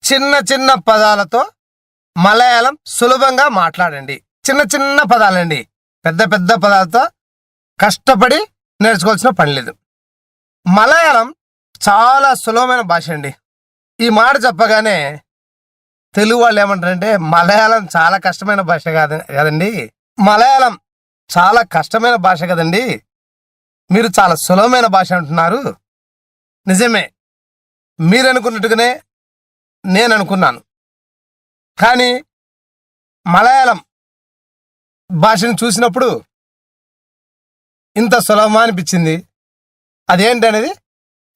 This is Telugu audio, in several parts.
చిన్న చిన్న పదాలతో మలయాళం సులభంగా మాట్లాడండి. చిన్న చిన్న పదాలండి, పెద్ద పెద్ద పదాలతో కష్టపడి నేర్చుకోవాల్సిన పని లేదు. మలయాళం చాలా సులభమైన భాష అండి. ఈ మాట చెప్పగానే తెలుగు వాళ్ళు ఏమంటారంటే మలయాళం చాలా కష్టమైన భాష కదండి, మలయాళం చాలా కష్టమైన భాష కదండి, మీరు చాలా సులభమైన భాష అంటున్నారు. నిజమే, మీరు అనుకున్నట్టుగానే నేను అనుకున్నాను. కానీ మలయాళం భాషను చూసినప్పుడు ఇంత సులభమా అనిపించింది. అదేంటి అనేది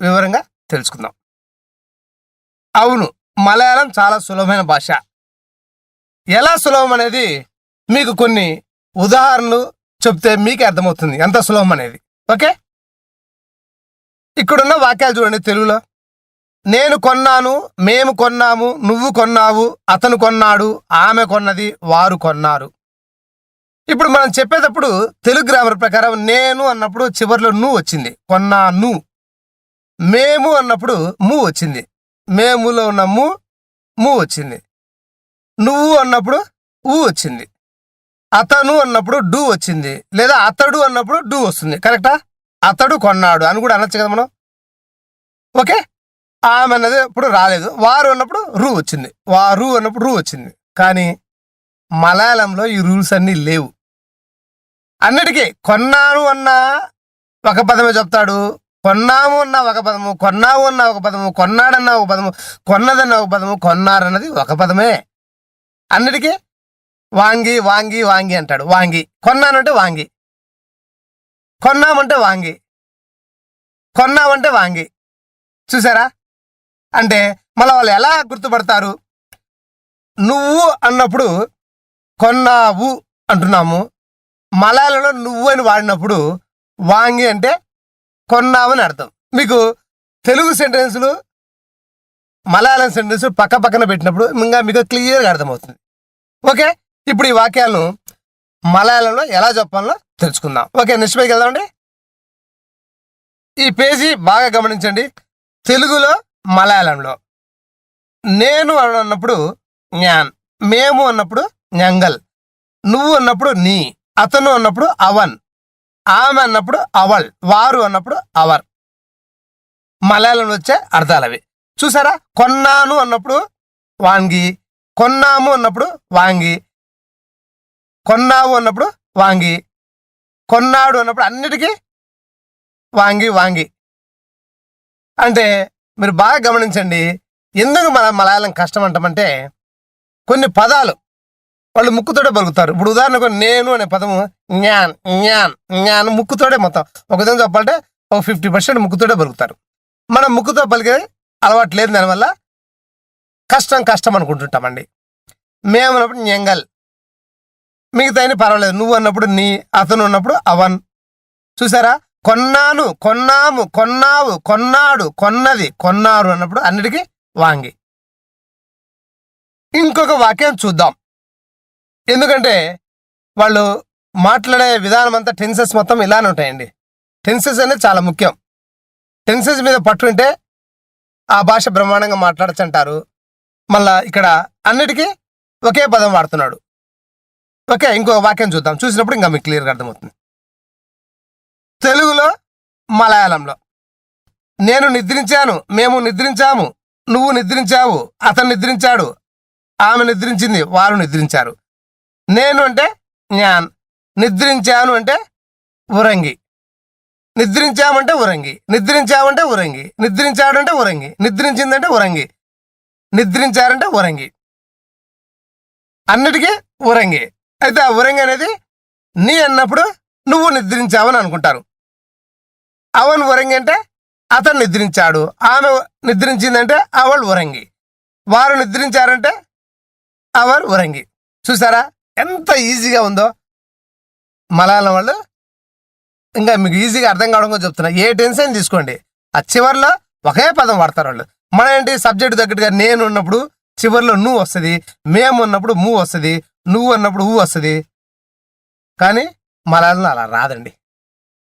వివరంగా తెలుసుకుందాం. అవును, మలయాళం చాలా సులభమైన భాష. ఎలా సులభం అనేది మీకు కొన్ని ఉదాహరణలు చెప్తే మీకే అర్థమవుతుంది ఎంత సులభం అనేది. ఓకే, ఇక్కడున్న వాక్యాలు చూడండి. తెలుగులో నేను కొన్నాను, మేము కొన్నాము, నువ్వు కొన్నావు, అతను కొన్నాడు, ఆమె కొన్నది, వారు కొన్నారు. ఇప్పుడు మనం చెప్పేటప్పుడు తెలుగు గ్రామర్ ప్రకారం నేను అన్నప్పుడు చివరిలో నువ్వు వచ్చింది, కొన్నాను. మేము అన్నప్పుడు ము వచ్చింది, మేములో ఉన్న ము వచ్చింది. నువ్వు అన్నప్పుడు ఊ వచ్చింది. అతను అన్నప్పుడు డూ వచ్చింది, లేదా అతడు అన్నప్పుడు డూ వస్తుంది. కరెక్టా? అతడు కొన్నాడు అని కూడా అనొచ్చు కదా మనం. ఓకే, ఆమె అన్నది ఇప్పుడు రాలేదు. వారు అన్నప్పుడు రూ వచ్చింది, వారు అన్నప్పుడు రూ వచ్చింది. కానీ మలయాళంలో ఈ రూల్స్ అన్నీ లేవు. అన్నిటికీ కొన్నాను అన్న ఒక పదమే చెప్తాడు, కొన్నాము అన్న ఒక పదము, కొన్నావు అన్న ఒక పదము, కొన్నాడన్న ఒక పదము, కొన్నదన్న ఒక పదము, కొన్నారన్నది ఒక పదమే. అన్నిటికీ వాంగి వాంగి వాంగి అంటాడు. వాంగి, కొన్నానంటే వాంగి, కొన్నామంటే వాంగి, కొన్నామంటే వాంగి. చూసారా? అంటే మళ్ళీ వాళ్ళు ఎలా గుర్తుపడతారు? నువ్వు అన్నప్పుడు కొన్నావు అంటున్నాము, మలయాళంలో నువ్వు అని వాడినప్పుడు వాంగి అంటే కొన్నావు అని అర్థం. మీకు తెలుగు సెంటెన్సులు మలయాళం సెంటెన్సులు పక్క పక్కన పెట్టినప్పుడు ఇంకా మీకు క్లియర్గా అర్థమవుతుంది. ఓకే, ఇప్పుడు ఈ వాక్యాలను మలయాళంలో ఎలా చెప్పాలో తెలుసుకుందాం. ఓకే, నెక్స్ట్ పైకి వెళ్దామండి. ఈ పేజీ బాగా గమనించండి. తెలుగులో మలయాళంలో నేను అన్నప్పుడు జ్ఞాన్, మేము అన్నప్పుడు ఞంగల్, నువ్వు అన్నప్పుడు నీ, అతను అన్నప్పుడు అవన్, ఆమె అన్నప్పుడు అవల్, వారు అన్నప్పుడు అవర్. మలయాళంలో వచ్చే అర్థాలు అవి. చూసారా? కొన్నాను అన్నప్పుడు వాంగి, కొన్నాము అన్నప్పుడు వాంగి, కొన్నావు అన్నప్పుడు వాంగి, కొన్నాడు అన్నప్పుడు అన్నిటికీ వాంగి వాంగి. అంటే మీరు బాగా గమనించండి, ఎందుకు మన మలయాళం కష్టం అంటామంటే కొన్ని పదాలు వాళ్ళు ముక్కుతోటే పలుకుతారు. ఇప్పుడు ఉదాహరణకు నేను అనే పదము జ్ఞాన్ జ్ఞాన్ జ్ఞాన్ ముక్కుతోటే మొత్తం. ఒక విధంగా చెప్పాలంటే ఒక 50% ముక్కుతోటే పలుకుతారు. మనం ముక్కుతో పలికే అలవాటు లేదు, దానివల్ల కష్టం కష్టం అనుకుంటుంటామండి. మేము అన్నప్పుడు ఞంగల్, మిగతా పర్వాలేదు. నువ్వు అన్నప్పుడు నీ, అతను అన్నప్పుడు అవన్. చూసారా? కొన్నాను, కొన్నాము, కొన్నావు, కొన్నాడు, కొన్నది, కొన్నారు అన్నప్పుడు అన్నిటికీ వాంగి. ఇంకొక వాక్యం చూద్దాం. ఎందుకంటే వాళ్ళు మాట్లాడే విధానం అంతా టెన్సెస్ మొత్తం ఇలానే ఉంటాయండి. టెన్సెస్ అనేది చాలా ముఖ్యం. టెన్సెస్ మీద పట్టు ఉంటే ఆ భాష బ్రహ్మాండంగా మాట్లాడచ్చు అంటారు. మళ్ళా ఇక్కడ అన్నిటికీ ఒకే పదం వాడుతున్నాడు. ఓకే, ఇంకో వాక్యం చూద్దాం. చూసినప్పుడు ఇంకా మీకు క్లియర్గా అర్థమవుతుంది. తెలుగులో మలయాళంలో నేను నిద్రించాను, మేము నిద్రించాము, నువ్వు నిద్రించావు, అతను నిద్రించాడు, ఆమె నిద్రించింది, వారు నిద్రించారు. నేను అంటే జ్ఞాన్, నిద్రించాను అంటే ఉరంగి, నిద్రించామంటే ఉరంగి, నిద్రించామంటే ఉరంగి, నిద్రించాడంటే ఉరంగి, నిద్రించిందంటే ఉరంగి, నిద్రించారంటే ఉరంగి. అన్నిటికీ ఉరంగి. అయితే ఆ ఉరంగి అనేది నీ అన్నప్పుడు నువ్వు నిద్రించావని అనుకుంటారు. అవన్ ఉరంగి అంటే అతను నిద్రించాడు, ఆమె నిద్రించిందంటే అవள் ఉరంగి, వారు నిద్రించారంటే అవర్ ఉరంగి. చూసారా ఎంత ఈజీగా ఉందో? మలయాళం వాళ్ళు ఇంకా మీకు ఈజీగా అర్థం కావడం చెప్తున్నా. ఏ టెన్షన్ తీసుకోండి, ఆ చివరిలో ఒకే పదం వాడతారు వాళ్ళు. మన ఏంటి సబ్జెక్టు తగ్గట్టుగా నేను ఉన్నప్పుడు చివరిలో నువ్వు వస్తుంది, మేము ఉన్నప్పుడు ము వస్తుంది, నువ్వు అన్నప్పుడు ఊ వస్తుంది. కానీ మలయాళంలో అలా రాదండి.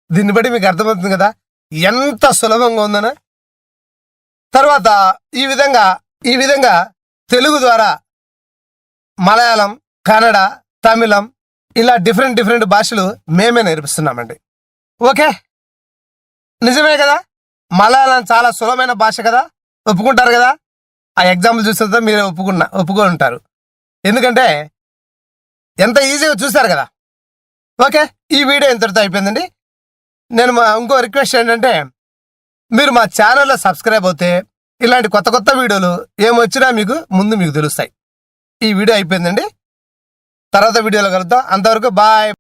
దీన్ని బట్టి మీకు అర్థమవుతుంది కదా ఎంత సులభంగా ఉందన. తర్వాత ఈ విధంగా తెలుగు ద్వారా మలయాళం, కన్నడ, తమిళం ఇలా డిఫరెంట్ భాషలు మేమే నేర్పిస్తున్నామండి. ఓకే, నిజమే కదా? మలయాళం చాలా సులభమైన భాష కదా, ఒప్పుకుంటారు కదా? ఆ ఎగ్జాంపుల్ చూస్తే మీరు ఒప్పుకొని ఉంటారు, ఎందుకంటే ఎంత ఈజీగా చూస్తారు కదా. ఓకే, ఈ వీడియో ఇంతటితో అయిపోయిందండి. నేను ఇంకో రిక్వెస్ట్ ఏంటంటే, మీరు మా ఛానల్లో సబ్స్క్రైబ్ అవుతే ఇలాంటి కొత్త వీడియోలు ఏమొచ్చినా మీకు తెలుస్తాయి. ఈ వీడియో అయిపోయిందండి, తర్వాత వీడియోలో కలుద్దాం. అంతవరకు బాయ్.